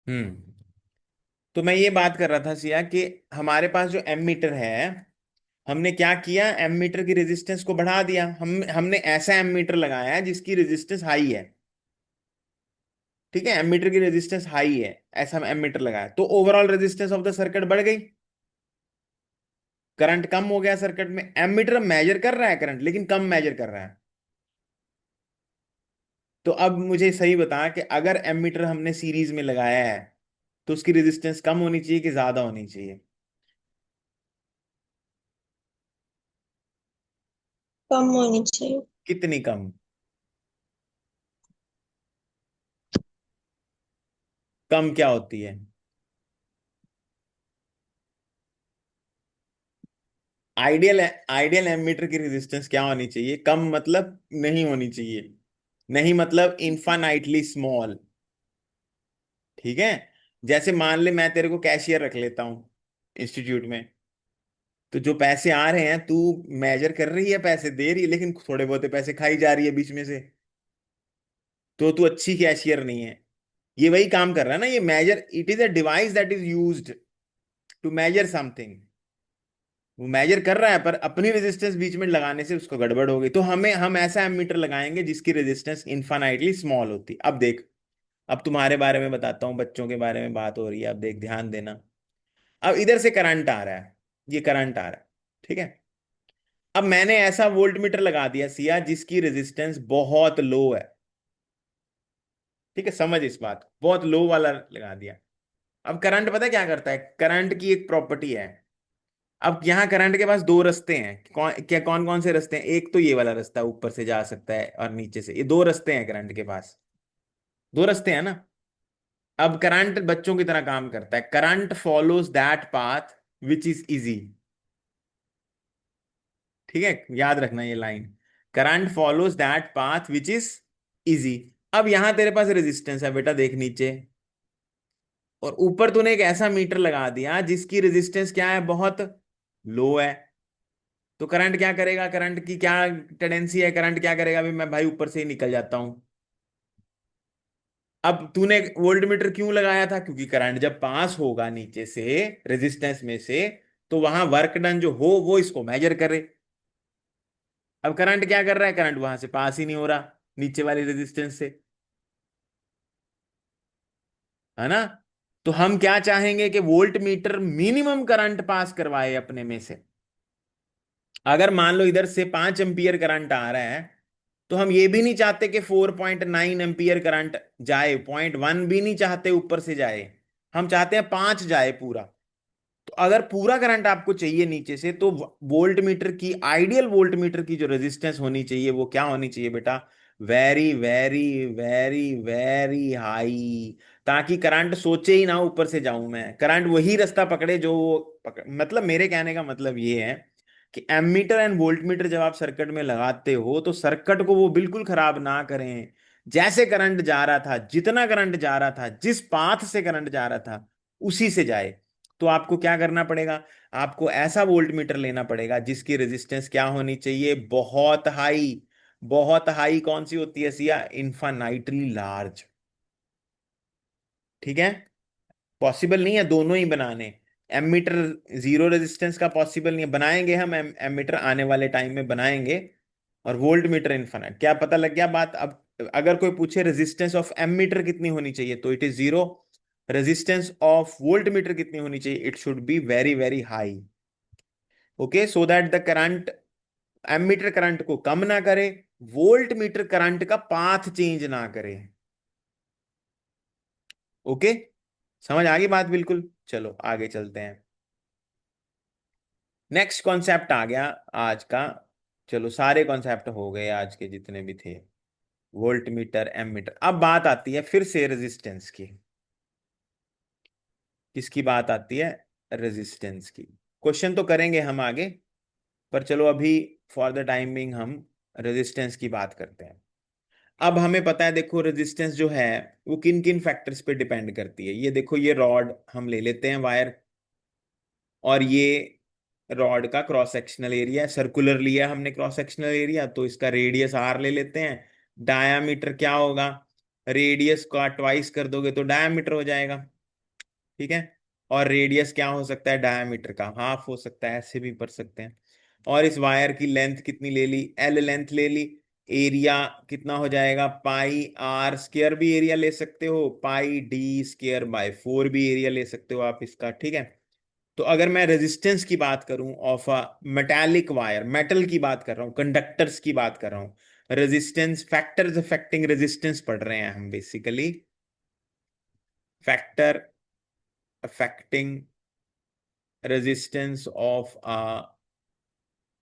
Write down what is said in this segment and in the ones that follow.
हम्म। तो मैं ये बात कर रहा था सिया कि हमारे पास जो एमीटर है, हमने क्या किया, एमीटर की रेजिस्टेंस को बढ़ा दिया। हमने ऐसा एमीटर लगाया है जिसकी रेजिस्टेंस हाई है। ठीक है, एमीटर की रेजिस्टेंस हाई है, ऐसा एमीटर लगाया तो overall resistance of the circuit बढ़ गई, करंट कम हो गया सर्किट में। एमीटर मेजर कर रहा है करंट, लेकिन कम मेजर कर रहा है। तो अब मुझे सही बता कि अगर एमीटर हमने सीरीज में लगाया है तो उसकी रेजिस्टेंस कम होनी चाहिए कि ज्यादा होनी चाहिए? कम होनी चाहिए। कितनी कम? कम क्या होती है? आइडियल आइडियल एमीटर की रेजिस्टेंस क्या होनी चाहिए? कम मतलब नहीं होनी चाहिए, नहीं मतलब इनफाइनाइटली स्मॉल। ठीक है, जैसे मान ले मैं तेरे को कैशियर रख लेता हूं इंस्टीट्यूट में, तो जो पैसे आ रहे हैं तू मेजर कर रही है, पैसे दे रही है, लेकिन थोड़े बहुत पैसे खाई जा रही है बीच में से, तो तू अच्छी कैशियर नहीं है। ये वही काम कर रहा है ना, ये measure, it is a device that is used to measure something. वो मेजर कर रहा है पर अपनी रेजिस्टेंस बीच में लगाने से उसको गड़बड़ हो गई। तो हम ऐसा एमीटर लगाएंगे जिसकी रेजिस्टेंस इनफाइनाइटली स्मॉल होती। अब देख, अब तुम्हारे बारे में बताता हूँ, बच्चों के बारे में बात हो रही है, अब देख ध्यान देना। अब इधर से करंट आ रहा है, ये करंट आ रहा है, ठीक है। अब मैंने ऐसा वोल्ट मीटर लगा दिया सिया जिसकी रेजिस्टेंस बहुत लो है। ठीक है, समझ इस बात को, बहुत लो वाला लगा दिया। अब करंट पता है क्या करता है? करंट की एक प्रॉपर्टी है। अब यहाँ करंट के पास दो रास्ते हैं। कौन कौन से रास्ते हैं? एक तो ये वाला रास्ता ऊपर से जा सकता है और नीचे से, ये दो रास्ते हैं करंट के पास, दो रास्ते हैं ना। अब करंट बच्चों की तरह काम करता है, current follows that path which is easy. ठीक है, याद रखना ये line, current follows that path which is easy. अब यहां तेरे पास रेजिस्टेंस है बेटा, देख नीचे, और ऊपर तूने एक ऐसा मीटर लगा दिया जिसकी रेजिस्टेंस क्या है, बहुत लो है। तो करंट क्या करेगा? करंट की क्या टेंडेंसी है? करंट क्या करेगा? अभी मैं भाई ऊपर से ही निकल जाता हूं। अब तूने वोल्ट मीटर क्यों लगाया था? क्योंकि करंट जब पास होगा नीचे से, रेजिस्टेंस में से, तो वहां वर्क डन जो हो वो इसको मेजर करे। अब करंट क्या कर रहा है? करंट वहां से पास ही नहीं हो रहा नीचे वाली रेजिस्टेंस से, है ना। तो हम क्या चाहेंगे कि volt meter minimum current pass करवाए अपने में से। अगर मान लो इधर से 5 एम्पियर करंट आ रहा है, तो हम ये भी नहीं चाहते कि 4.9 एम्पियर करंट जाए, 0.1 भी नहीं चाहते ऊपर से जाए, हम चाहते हैं 5 जाए पूरा। तो अगर पूरा करंट आपको चाहिए नीचे से, तो वोल्ट मीटर की, आइडियल वोल्ट मीटर की जो रेजिस्टेंस होनी चाहिए वो क्या होनी चाहिए बेटा? Very very very very high, ताकि करंट सोचे ही ना ऊपर से जाऊं मैं, करंट वही रास्ता पकड़े जो वो मतलब मेरे कहने का मतलब ये है कि एमीटर एंड वोल्ट मीटर जब आप सर्किट में लगाते हो तो सर्किट को वो बिल्कुल खराब ना करें। जैसे करंट जा रहा था, जितना करंट जा रहा था, जिस पाथ से करंट जा रहा था, उसी से जाए। तो आपको क्या करना पड़ेगा? आपको ऐसा वोल्ट मीटर लेना पड़ेगा जिसकी रेजिस्टेंस क्या होनी चाहिए? बहुत हाई। बहुत हाई कौन सी होती है सिया? Infinitely large. ठीक है, पॉसिबल नहीं है दोनों ही बनाने। एमीटर जीरो रेजिस्टेंस का पॉसिबल नहीं है, बनाएंगे हम एमीटर आने वाले टाइम में बनाएंगे। और वोल्ट मीटर इन्फानाइट, क्या पता लग गया बात? अब अगर कोई पूछे रेजिस्टेंस ऑफ एमीटर कितनी होनी चाहिए, तो it is zero. Resistance of voltmeter कितनी होनी चाहिए? It should be very very high. Okay, so that the current, ammeter current को कम ना करे, वोल्ट मीटर करंट का पाथ चेंज ना करे। ओके, समझ आ गई बात बिल्कुल। चलो आगे चलते हैं, नेक्स्ट कॉन्सेप्ट आ गया आज का। चलो सारे कॉन्सेप्ट हो गए आज के जितने भी थे, वोल्ट मीटर, एमीटर। अब बात आती है फिर से रेजिस्टेंस की। किसकी बात आती है? रेजिस्टेंस की। क्वेश्चन तो करेंगे हम आगे, पर चलो अभी फॉर द टाइम बिंग हम रेजिस्टेंस की बात करते हैं। अब हमें पता है, देखो रेजिस्टेंस जो है वो किन किन फैक्टर्स पे डिपेंड करती है। ये देखो, ये रॉड हम ले लेते हैं वायर, और ये रॉड का क्रॉस सेक्शनल एरिया, सर्कुलर लिया हमने क्रॉस सेक्शनल एरिया, तो इसका रेडियस आर ले लेते हैं। डायामीटर क्या होगा? रेडियस का ट्वाइस कर दोगे तो डायामीटर हो जाएगा। ठीक है। और रेडियस क्या हो सकता है, डायमीटर का हाफ हो सकता है, ऐसे भी पढ़ सकते हैं। और इस वायर की लेंथ कितनी ले ली, एल लेंथ ले ली। एरिया कितना हो जाएगा, पाई आर स्क्वायर भी एरिया ले सकते हो, पाई डी स्क्वायर बाय 4 भी एरिया ले सकते हो आप इसका, ठीक है। तो अगर मैं रेजिस्टेंस की बात करूं of a metallic wire, metal की बात कर रहा हूं, कंडक्टर्स की बात कर रहा हूं, रेजिस्टेंस फैक्टर्स अफेक्टिंग रेजिस्टेंस पढ़ रहे हैं हम basically, factor affecting resistance of a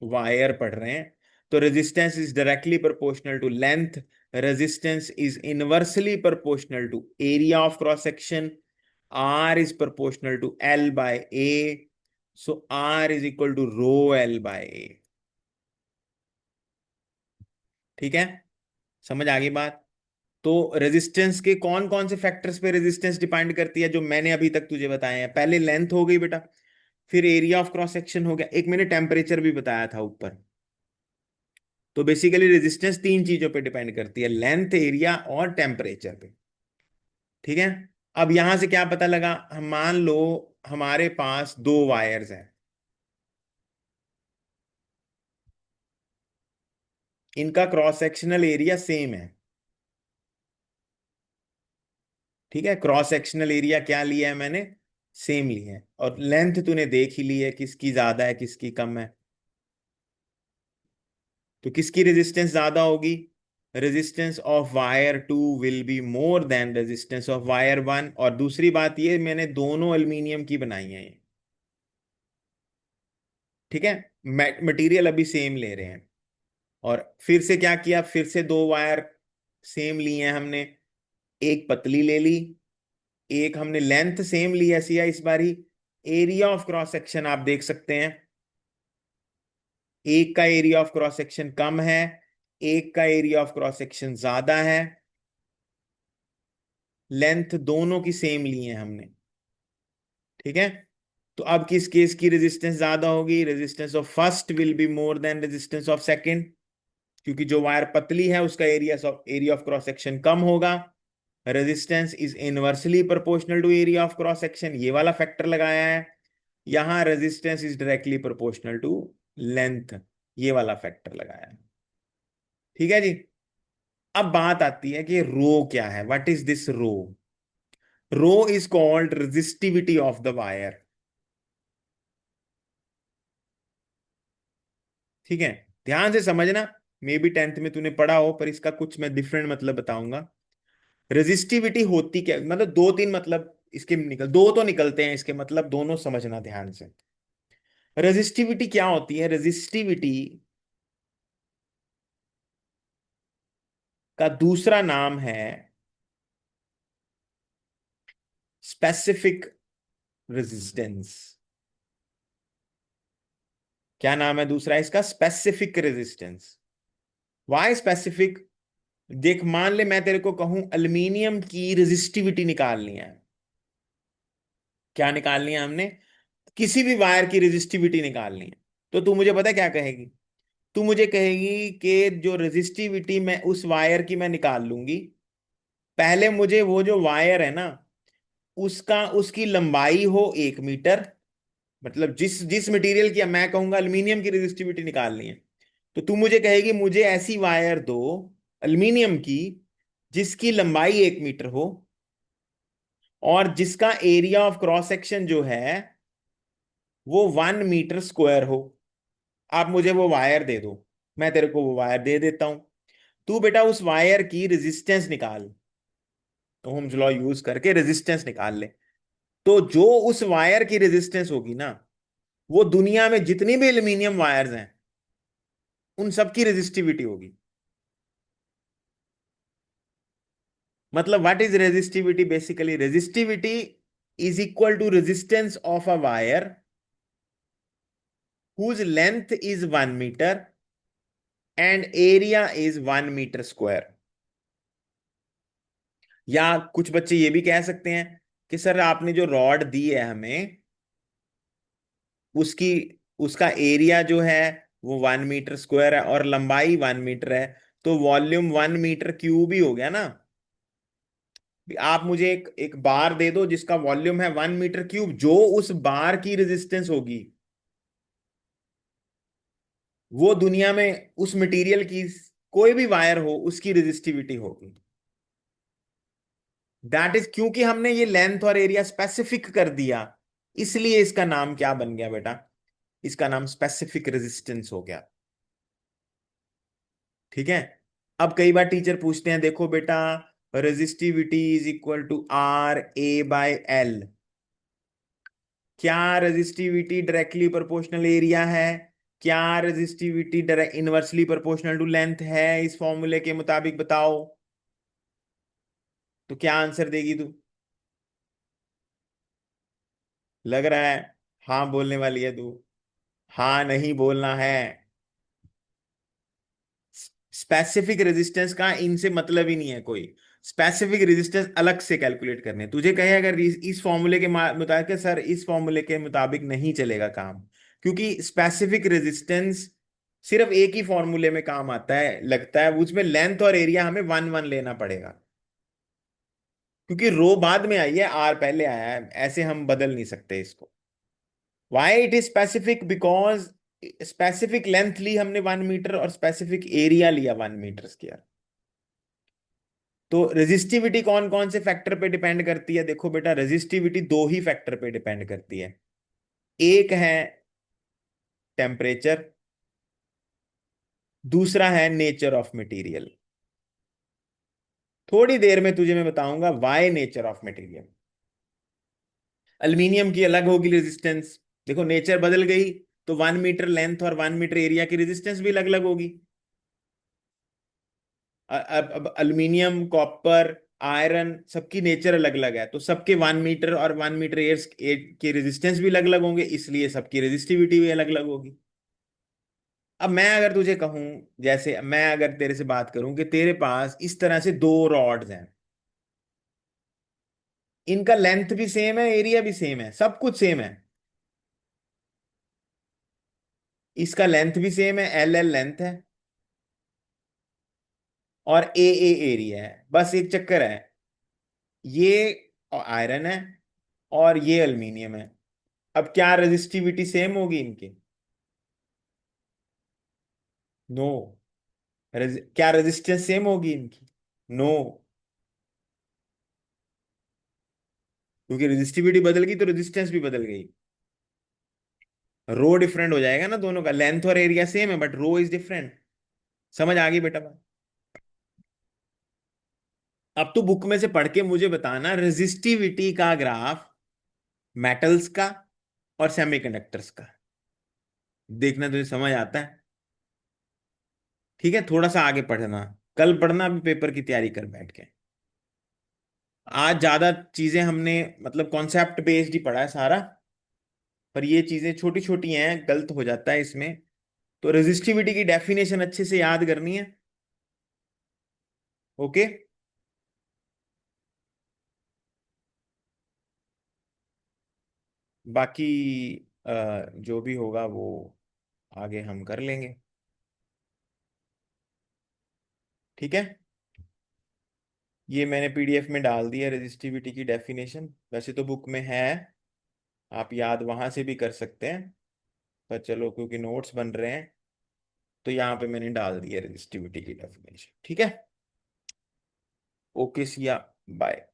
wire पढ़ रहे हैं। तो resistance is directly proportional to length, resistance is inversely proportional to area of cross section, R is proportional to L by A, so R is equal to rho L by A। ठीक है, समझ आ गई बात। तो resistance के कौन कौन से फैक्टर्स पे रेजिस्टेंस डिपेंड करती है, जो मैंने अभी तक तुझे बताए हैं। पहले लेंथ हो गई बेटा, फिर एरिया ऑफ क्रॉस सेक्शन हो गया, एक मैंने टेम्परेचर भी बताया था ऊपर। तो बेसिकली रेजिस्टेंस तीन चीजों पे डिपेंड करती है, लेंथ, एरिया और टेम्परेचर पे। ठीक है। अब यहां से क्या पता लगा, हम मान लो हमारे पास दो वायर्स हैं, इनका क्रॉस सेक्शनल एरिया सेम है। ठीक है, क्रॉस सेक्शनल एरिया क्या लिया है मैंने, सेम लिया है। और लेंथ तूने देख ही ली है, किसकी ज्यादा है किसकी कम है। तो किसकी रेजिस्टेंस ज्यादा होगी, resistance of wire two will be more than resistance of wire one. और दूसरी बात ये, मैंने दोनों एल्यूमिनियम की बनाई है ये। ठीक है, मटेरियल अभी सेम ले रहे हैं। और फिर से क्या किया, फिर से दो वायर सेम लिए हैं हमने, एक पतली ले ली, एक हमने लेंथ सेम ली ऐसी है इस बारी। एरिया ऑफ क्रॉस सेक्शन आप देख सकते हैं, एक का एरिया ऑफ क्रॉस सेक्शन कम है, एक का एरिया ऑफ क्रॉस सेक्शन ज्यादा है। लेंथ दोनों की सेम ली है हमने। ठीक है। तो अब किस केस की रेजिस्टेंस ज्यादा होगी, resistance of first will be more than resistance of second, क्योंकि जो वायर पतली है उसका एरिया ऑफ क्रॉस सेक्शन कम होगा। Resistance is inversely proportional to area of cross section, ये वाला फैक्टर लगाया है। यहां resistance is directly proportional to length, ये वाला फैक्टर लगाया है। ठीक है जी। अब बात आती है कि रो क्या है, what is this rho. Rho is called resistivity of the wire. ठीक है, ध्यान से समझना, मे बी 10th में तूने पढ़ा हो, पर इसका कुछ मैं डिफरेंट मतलब बताऊंगा। रेजिस्टिविटी होती क्या, मतलब दो तीन मतलब इसके निकल, दो तो निकलते हैं इसके मतलब, दोनों समझना ध्यान से। रेजिस्टिविटी क्या होती है, रेजिस्टिविटी का दूसरा नाम है स्पेसिफिक रेजिस्टेंस। क्या नाम है दूसरा इसका, स्पेसिफिक रेजिस्टेंस। वाई स्पेसिफिक, देख मान ले मैं तेरे को कहूं एल्यूमिनियम की रेजिस्टिविटी निकालनी है, क्या निकालनी है हमने, किसी भी वायर की रेजिस्टिविटी निकालनी है। तो तू मुझे पता है क्या कहेगी, तू मुझे कहेगी कि जो रेजिस्टिविटी मैं उस वायर की मैं निकाल लूंगी, पहले मुझे वो जो वायर है ना, उसका उसकी लंबाई हो 1 मीटर, मतलब जिस जिस मटेरियल की मैं कहूंगा एल्यूमिनियम की रेजिस्टिविटी निकालनी है, तो तू मुझे कहेगी मुझे ऐसी वायर दो एल्यूमिनियम की जिसकी लंबाई 1 मीटर हो और जिसका एरिया ऑफ क्रॉस सेक्शन जो है वो 1 मीटर स्क्वायर हो। आप मुझे वो वायर दे दो, मैं तेरे को वो वायर दे देता हूं। तू बेटा उस वायर की रेजिस्टेंस निकाल, ओम्स लॉ यूज करके रेजिस्टेंस निकाल ले। तो जो उस वायर की रेजिस्टेंस होगी ना, वो दुनिया में जितनी भी एल्यूमिनियम वायर्स हैं उन सब की रेजिस्टिविटी होगी। मतलब what is resistivity, basically resistivity is equal to resistance of a wire whose length is 1 meter and area is 1 meter square। या कुछ बच्चे ये भी कह सकते हैं कि सर आपने जो रॉड दी है हमें, उसकी उसका एरिया जो है वो 1 मीटर स्क्वायर है और लंबाई 1 मीटर है, तो वॉल्यूम 1 मीटर क्यूब ही हो गया ना। आप मुझे एक एक बार दे दो जिसका वॉल्यूम है 1 मीटर क्यूब, जो उस बार की रेजिस्टेंस होगी वो दुनिया में उस मटेरियल की कोई भी वायर हो उसकी रेजिस्टिविटी होगी। दैट इज क्योंकि हमने ये लेंथ और एरिया स्पेसिफिक कर दिया, इसलिए इसका नाम क्या बन गया बेटा, इसका नाम स्पेसिफिक रेजिस्टेंस हो गया। ठीक है। अब कई बार टीचर पूछते हैं, देखो बेटा resistivity is equal to RA/L। क्या रेजिस्टिविटी डायरेक्टली प्रोपोर्शनल एरिया है? क्या resistivity inversely proportional to length है? इस फॉर्मूले के मुताबिक बताओ। तो क्या आंसर देगी तू? लग रहा है हाँ बोलने वाली है तू? हाँ नहीं बोलना है। स्पेसिफिक रेजिस्टेंस का इनसे मतलब ही नहीं है कोई। स्पेसिफिक रेजिस्टेंस अलग से कैलकुलेट करने हैं। तुझे कहे अगर इस फॉर्मूले के मुताबिक, सर इस फॉर्मूले के मुताबिक नहीं चलेगा काम, क्योंकि स्पेसिफिक रेजिस्टेंस सिर्फ एक ही फॉर्मूले में काम आता है लगता है, उसमें लेंथ और एरिया हमें 1 1 लेना पड़ेगा, क्योंकि रो बाद में आई है, आर पहले आया है, ऐसे हम बदल नहीं सकते इसको। Why it is specific? Because specific length ली हमने 1 मीटर और स्पेसिफिक एरिया लिया 1 मीटर स्क्वायर। तो रेजिस्टिविटी कौन कौन से फैक्टर पे डिपेंड करती है? देखो बेटा रेजिस्टिविटी दो ही फैक्टर पे डिपेंड करती है। एक है टेम्परेचर, दूसरा है नेचर ऑफ मटेरियल। थोड़ी देर में तुझे मैं बताऊंगा Y nature of material. Aluminium की अलग होगी रेजिस्टेंस। देखो नेचर बदल गई तो 1 मीटर लेंथ और 1 मीटर एरिया की रेजिस्टेंस भी अलग अलग होगी। अब एल्यूमिनियम, कॉपर, आयरन सबकी नेचर अलग अलग है, तो सबके 1 मीटर और 1 मीटर एयर्स के रेजिस्टेंस भी अलग अलग होंगे, इसलिए सबकी रेजिस्टिविटी भी अलग अलग होगी। अब मैं अगर तुझे कहूं, जैसे मैं अगर तेरे से बात करूं कि तेरे पास इस तरह से दो रॉड्स हैं, इनका लेंथ भी सेम है, एरिया भी सेम है, सब कुछ सेम है। इसका लेंथ भी सेम है, LL लेंथ है और AA एरिया है, बस एक चक्कर है, ये आयरन है और ये एल्यूमिनियम है। अब क्या रेजिस्टिविटी सेम होगी इनकी? नो। क्या रेजिस्टेंस सेम होगी इनकी? नो। क्योंकि रेजिस्टिविटी बदल गई तो रेजिस्टेंस भी बदल गई। रो डिफरेंट हो जाएगा ना दोनों का, लेंथ और एरिया सेम है बट रो इज डिफरेंट। समझ आ गई बेटा बात? अब तो बुक में से पढ़ के मुझे बताना रेजिस्टिविटी का ग्राफ मेटल्स का और सेमीकंडक्टर्स का, देखना तुझे समझ आता है? ठीक है, थोड़ा सा आगे पढ़ना, कल पढ़ना, अभी पेपर की तैयारी कर बैठ के। आज ज्यादा चीजें हमने मतलब कॉन्सेप्ट बेस्ड ही पढ़ा है सारा, पर ये चीजें छोटी छोटी हैं, गलत हो जाता है इसमें। तो रेजिस्टिविटी की डेफिनेशन अच्छे से याद करनी है। ओके। बाकी जो भी होगा वो आगे हम कर लेंगे। ठीक है। ये मैंने PDF में डाल दिया रेजिस्टिविटी की डेफिनेशन, वैसे तो बुक में है, आप याद वहां से भी कर सकते हैं, पर चलो क्योंकि नोट्स बन रहे हैं तो यहाँ पे मैंने डाल दिया रेजिस्टिविटी की डेफिनेशन। ठीक है। Okay Siya, bye.